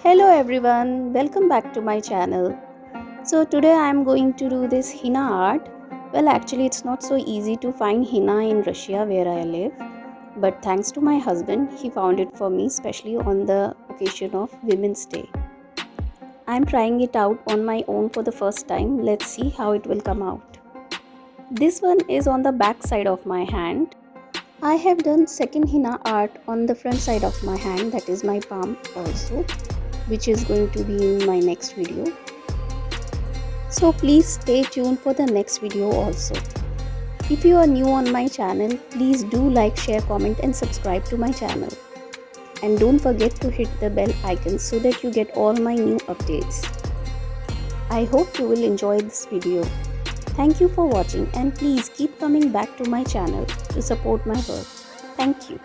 Hello everyone, welcome back to my channel. So today I am going to do this henna art. Well, actually it's not so easy to find henna in Russia where I live, but thanks to my husband, he found it for me, especially on the occasion of Women's Day. I am trying it out on my own for the first time. Let's see how it will come out. This one is on the back side of my hand. I have done second henna art on the front side of my hand, that is my palm also, which is going to be in my next video. So please stay tuned for the next video also. If you are new on my channel, please do like, share, comment and subscribe to my channel. And don't forget to hit the bell icon so that you get all my new updates. I hope you will enjoy this video. Thank you for watching and please keep coming back to my channel to support my work. Thank you.